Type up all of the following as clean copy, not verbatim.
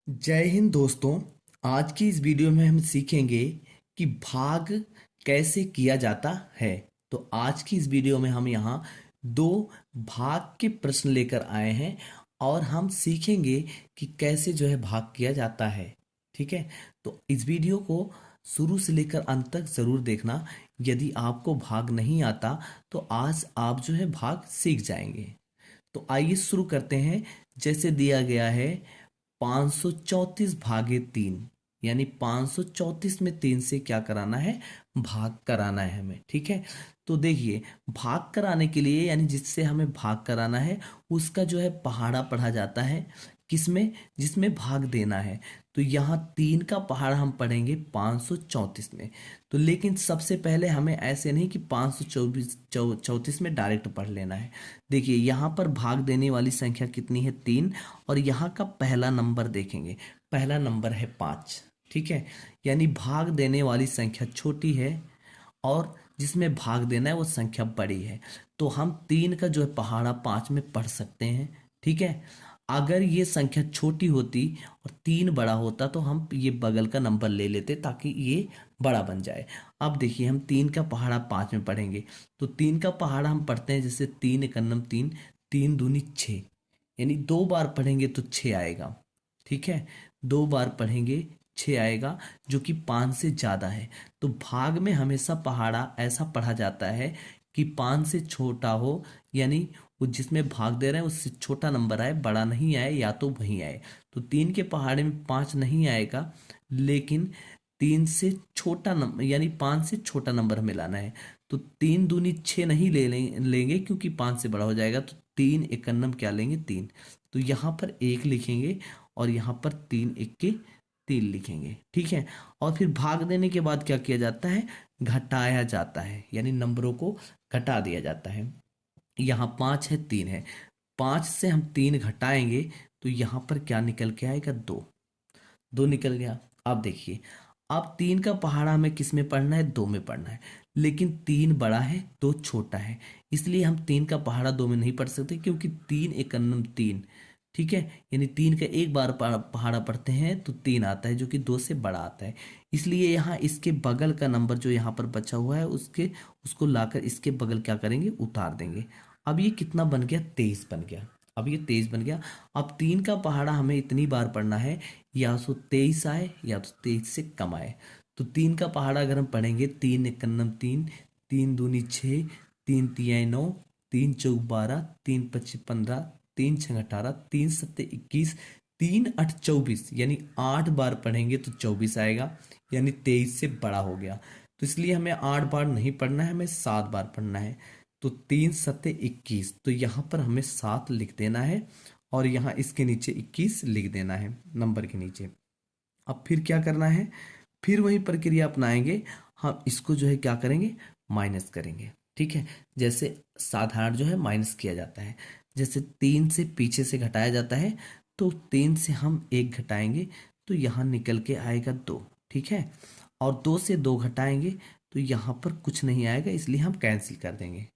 जय हिंद दोस्तों। आज की इस वीडियो में हम सीखेंगे कि भाग कैसे किया जाता है। तो आज की इस वीडियो में हम यहाँ दो भाग के प्रश्न लेकर आए हैं और हम सीखेंगे कि कैसे जो है भाग किया जाता है। ठीक है, तो इस वीडियो को शुरू से लेकर अंत तक ज़रूर देखना। यदि आपको भाग नहीं आता तो आज आप जो है भाग सीख जाएंगे। तो आइए शुरू करते हैं। जैसे दिया गया है 534 भागे 3, यानी 534 में 3 से क्या कराना है, भाग कराना है हमें। ठीक है, तो देखिए भाग कराने के लिए यानी जिससे हमें भाग कराना है उसका जो है पहाड़ा पढ़ा जाता है किसमें, जिसमें भाग देना है। तो यहाँ 3 का पहाड़ा हम पढ़ेंगे 534 में। तो लेकिन सबसे पहले हमें ऐसे नहीं कि 534 में डायरेक्ट पढ़ लेना है। देखिए यहाँ पर भाग देने वाली संख्या कितनी है, 3। और यहाँ का पहला नंबर देखेंगे, पहला नंबर है 5। ठीक है, यानी भाग देने वाली संख्या छोटी है और जिसमें भाग देना है वो संख्या बड़ी है। तो हम 3 का जो है पहाड़ा 5 में पढ़ सकते हैं। ठीक है, अगर ये संख्या छोटी होती और 3 बड़ा होता तो हम ये बगल का नंबर ले लेते ताकि ये बड़ा बन जाए। अब देखिए हम 3 का पहाड़ा 5 में पढ़ेंगे। तो 3 का पहाड़ा हम पढ़ते हैं जैसे 3 एकन्नम 3, 3 दूनी 6, यानी 2 बार पढ़ेंगे तो 6 आएगा। ठीक है, 2 बार पढ़ेंगे 6 आएगा, जो कि 5 से ज़्यादा है। तो भाग में हमेशा पहाड़ा ऐसा पढ़ा जाता है कि 5 से छोटा हो, यानी वो जिसमें भाग दे रहे हैं उससे छोटा नंबर आए, बड़ा नहीं आए, या तो वही आए। तो 3 के पहाड़े में 5 नहीं आएगा, लेकिन 3 से छोटा नंबर यानी 5 से छोटा नंबर हमें लाना है। तो 3 दूनी 6 नहीं लेंगे क्योंकि 5 से बड़ा हो जाएगा। तो 3 एकन्नम क्या लेंगे, 3। तो यहाँ पर 1 लिखेंगे और यहाँ पर 3 इक्के 3 लिखेंगे। ठीक है, और फिर भाग देने के बाद क्या किया जाता है, घटाया जाता है, यानी नंबरों को घटा दिया जाता है। यहाँ 5 है, 3 है, 5 से हम 3 घटाएंगे तो यहाँ पर क्या निकल के आएगा, 2। 2 निकल गया। अब देखिए, अब 3 का पहाड़ा हमें किस में पढ़ना है, 2 में पढ़ना है। लेकिन 3 बड़ा है, 2 छोटा है, इसलिए हम 3 का पहाड़ा 2 में नहीं पढ़ सकते क्योंकि 3 एकन्नम 3। ठीक है, यानी 3 का एक बार पहाड़ा पढ़ते हैं तो 3 आता है, जो कि 2 से बड़ा आता है। इसलिए यहाँ इसके बगल का नंबर जो यहाँ पर बचा हुआ है उसको लाकर इसके बगल क्या करेंगे, उतार देंगे। अब ये कितना बन गया, 23 बन गया। अब ये 23 बन गया। अब 3 का पहाड़ा हमें इतनी बार पढ़ना है, या तो 23 आए या तो 23 से कम आए। तो 3 का पहाड़ा अगर हम पढ़ेंगे, 3 एकन्नम 3, 3 दूनी 6, 3 तियाई 9, 3 चौक 12, 3 पच्चीस 15, 3 छः 18, 3 सत्ते 21, 3 8 24, यानी 8 बार पढ़ेंगे तो 24 आएगा, यानी 23 से बड़ा हो गया। तो इसलिए हमें 8 बार नहीं पढ़ना है, हमें 7 बार पढ़ना है। तो 3 सत्ते 21, तो यहाँ पर हमें 7 लिख देना है और यहाँ इसके नीचे 21 लिख देना है नंबर के नीचे। अब फिर क्या करना है, फिर वही प्रक्रिया अपनाएंगे। हम इसको जो है क्या करेंगे, माइनस करेंगे। ठीक है, जैसे साधारण जो है माइनस किया जाता है, जैसे 3 से पीछे से घटाया जाता है, तो 3 से हम 1 घटाएंगे तो यहाँ निकल के आएगा 2। ठीक है, और 2 से 2 घटाएंगे तो यहाँ पर कुछ नहीं आएगा, इसलिए हम कैंसिल कर देंगे।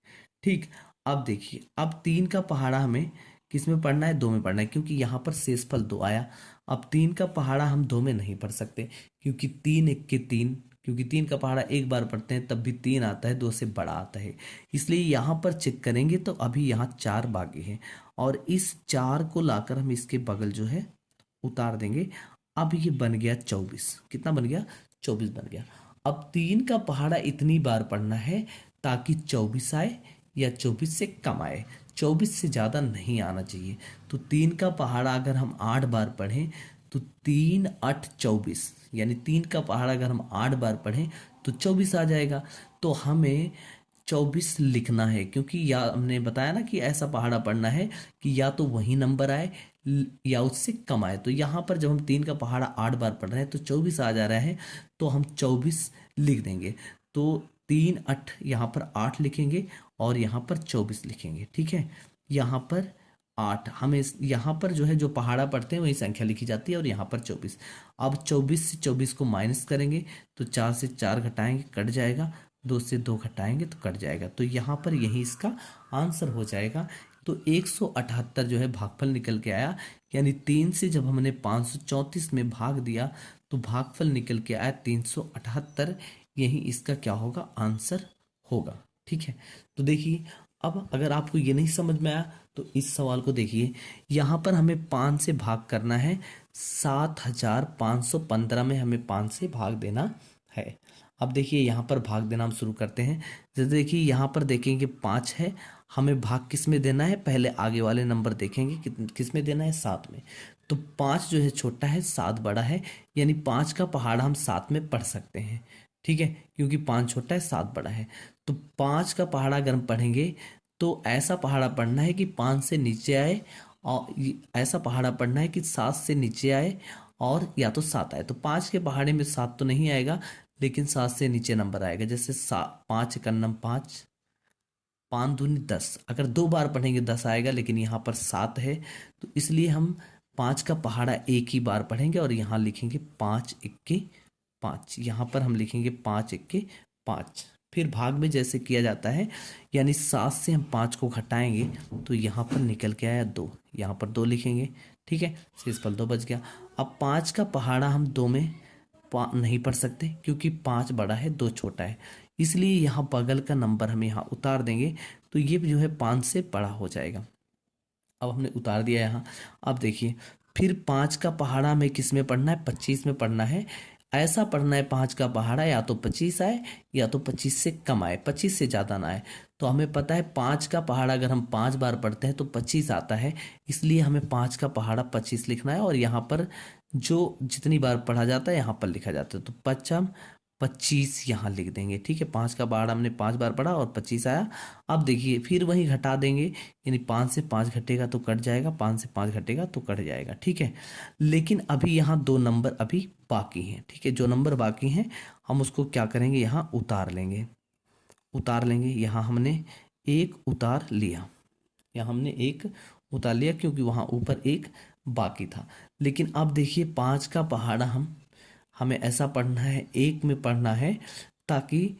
ठीक, अब देखिए, अब 3 का पहाड़ा हमें किस में पढ़ना है, 2 में पढ़ना है, क्योंकि यहाँ पर शेषफल 2 आया। अब 3 का पहाड़ा हम 2 में नहीं पढ़ सकते क्योंकि 3 इक्के 3, क्योंकि 3 का पहाड़ा एक बार पढ़ते हैं तब भी 3 आता है, 2 से बड़ा आता है। इसलिए यहाँ पर चेक करेंगे तो अभी यहाँ 4 बाकी है और इस 4 को लाकर हम इसके बगल जो है उतार देंगे। अब ये बन गया 24। कितना बन गया, 24 बन गया। अब 3 का पहाड़ा इतनी बार पढ़ना है ताकि 24 आए या 24 से कम आए, 24 से ज़्यादा नहीं आना चाहिए। तो 3 का पहाड़ा अगर हम 8 बार पढ़ें तो 3 8 24, यानी 3 का पहाड़ा अगर हम 8 बार पढ़ें तो 24 आ जाएगा। तो हमें 24 लिखना है, क्योंकि या हमने बताया ना कि ऐसा पहाड़ा पढ़ना है कि या तो वही नंबर आए या उससे कम आए। तो यहाँ पर जब हम 3 का पहाड़ा 8 बार पढ़ रहे हैं तो 24 आ जा रहा है, तो हम 24 लिख देंगे। तो 3 8 यहाँ पर 8 लिखेंगे और यहाँ पर 24 लिखेंगे। ठीक है, यहाँ पर 8 हमें यहाँ पर जो है जो पहाड़ा पढ़ते हैं वही संख्या लिखी जाती है और यहाँ पर 24। अब 24 से 24 को माइनस करेंगे तो 4 से 4 घटाएंगे कट जाएगा, 2 से 2 घटाएंगे तो कट जाएगा। तो यहाँ पर यही इसका आंसर हो जाएगा। तो 178 जो है भागफल निकल के आया, यानी 3 से जब हमने 534 में भाग दिया तो भागफल निकल के आया 378। यही इसका क्या होगा, आंसर होगा। ठीक है, तो देखिए अब अगर आपको ये नहीं समझ में आया तो इस सवाल को देखिए। यहाँ पर हमें 5 से भाग करना है, 7515 में हमें 5 से भाग देना है। अब देखिए यहाँ पर भाग देना हम शुरू करते हैं। जैसे देखिए यहाँ पर देखेंगे 5 है, हमें भाग किस में देना है, पहले आगे वाले नंबर देखेंगे किस में देना है, 7 में। तो 5 जो है छोटा है, 7 बड़ा है, यानी 5 का पहाड़ा हम 7 में पढ़ सकते हैं। ठीक है, क्योंकि 5 छोटा है 7 बड़ा है। तो 5 का पहाड़ा अगर हम पढ़ेंगे तो ऐसा पहाड़ा पढ़ना है कि 5 से नीचे आए, और ऐसा पहाड़ा पढ़ना है कि 7 से नीचे आए और या तो 7 आए। तो 5 के पहाड़े में 7 तो नहीं आएगा, लेकिन 7 से नीचे नंबर आएगा। जैसे 5 कन्नम 5, 5 दूनी 10, अगर 2 बार पढ़ेंगे 10 आएगा, लेकिन यहाँ पर 7 है तो इसलिए हम 5 का पहाड़ा एक ही बार पढ़ेंगे और यहाँ लिखेंगे 5 इक्के 5। यहाँ पर हम लिखेंगे 5 इक्के 5। फिर भाग में जैसे किया जाता है, यानी 7 से हम 5 को घटाएंगे तो यहाँ पर निकल के आया 2, यहाँ पर 2 लिखेंगे। ठीक है, शेषफल 2 बच गया। अब 5 का पहाड़ा हम 2 में नहीं पढ़ सकते, क्योंकि 5 बड़ा है 2 छोटा है, इसलिए यहाँ बगल का नंबर हम यहाँ उतार देंगे तो ये जो है 5 से बड़ा हो जाएगा। अब हमने उतार दिया यहाँ। अब देखिए फिर 5 का पहाड़ा हमें किस में पढ़ना है, 25 में पढ़ना है। ऐसा पढ़ना है 5 का पहाड़ा या तो 25 आए या तो 25 से कम आए, 25 से ज़्यादा ना आए। तो हमें पता है 5 का पहाड़ा अगर हम 5 बार पढ़ते हैं तो 25 आता है, इसलिए हमें 5 का पहाड़ा 25 लिखना है। और यहाँ पर जो जितनी बार पढ़ा जाता है यहाँ पर लिखा जाता है, तो 25 यहाँ लिख देंगे। ठीक है, 5 का पहाड़ा हमने 5 बार पढ़ा और 25 आया। अब देखिए फिर वही घटा देंगे, यानी 5 से 5 घटेगा तो कट जाएगा, 5 से 5 घटेगा तो कट जाएगा। ठीक है, लेकिन अभी यहाँ 2 नंबर अभी बाकी हैं। ठीक है, जो नंबर बाकी हैं हम उसको क्या करेंगे, यहाँ उतार लेंगे। यहाँ हमने एक उतार लिया, क्योंकि वहाँ ऊपर एक बाकी था। लेकिन अब देखिए 5 का पहाड़ा हमें ऐसा पढ़ना है, एक में पढ़ना है ताकि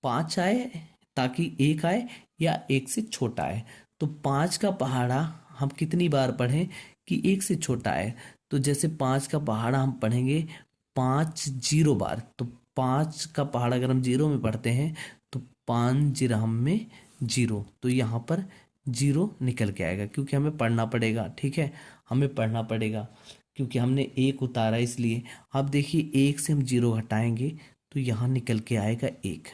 5 आए, ताकि 1 आए या 1 से छोटा आए। तो 5 का पहाड़ा हम कितनी बार पढ़ें कि 1 से छोटा आए। तो जैसे 5 का पहाड़ा हम पढ़ेंगे 5 0 बार, तो 5 का पहाड़ा अगर हम 0 में पढ़ते हैं तो 5 जिरहम में 0, तो यहाँ पर 0 निकल के आएगा, क्योंकि हमें पढ़ना पड़ेगा। ठीक है, हमें पढ़ना पड़ेगा क्योंकि हमने 1 उतारा इसलिए। अब देखिए 1 से हम 0 घटाएंगे तो यहाँ निकल के आएगा 1।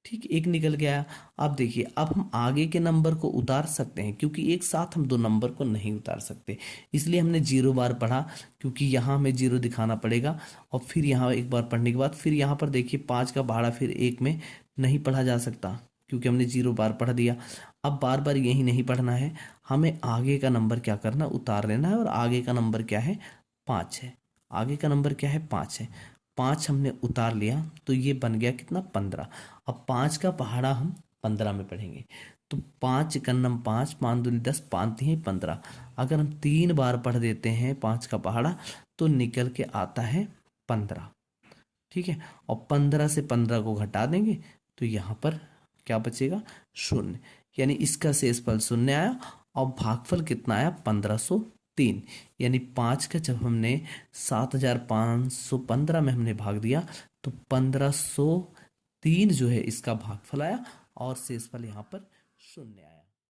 ठीक, 1 निकल के आया। अब देखिए अब हम आगे के नंबर को उतार सकते हैं, क्योंकि एक साथ हम 2 नंबर को नहीं उतार सकते, इसलिए हमने 0 बार पढ़ा, क्योंकि यहाँ हमें 0 दिखाना पड़ेगा। और फिर यहाँ एक बार पढ़ने के बाद फिर यहाँ पर देखिए 5 का पहाड़ा फिर 1 में नहीं पढ़ा जा सकता, क्योंकि हमने 0 बार पढ़ दिया। अब बार बार यही नहीं पढ़ना है, हमें आगे का नंबर क्या करना, उतार लेना है। और आगे का नंबर क्या है, 5 है। आगे का नंबर क्या है, 5 है। 5 हमने उतार लिया तो ये बन गया कितना, 15। अब 5 का पहाड़ा हम 15 में पढ़ेंगे, तो 5 कन्नम 5, 5 दूनी 10, 5 तिहाई 15। अगर हम 3 बार पढ़ देते हैं 5 का पहाड़ा तो निकल के आता है 15। ठीक है, और 15 से 15 को घटा देंगे तो यहाँ पर क्या बचेगा, 0। यानी इसका शेषफल 0 आया और भागफल कितना आया, 1503। यानी 5 का जब हमने 7515 में हमने भाग दिया तो 1503 जो है इसका भागफल आया और शेषफल यहाँ पर 0 आया।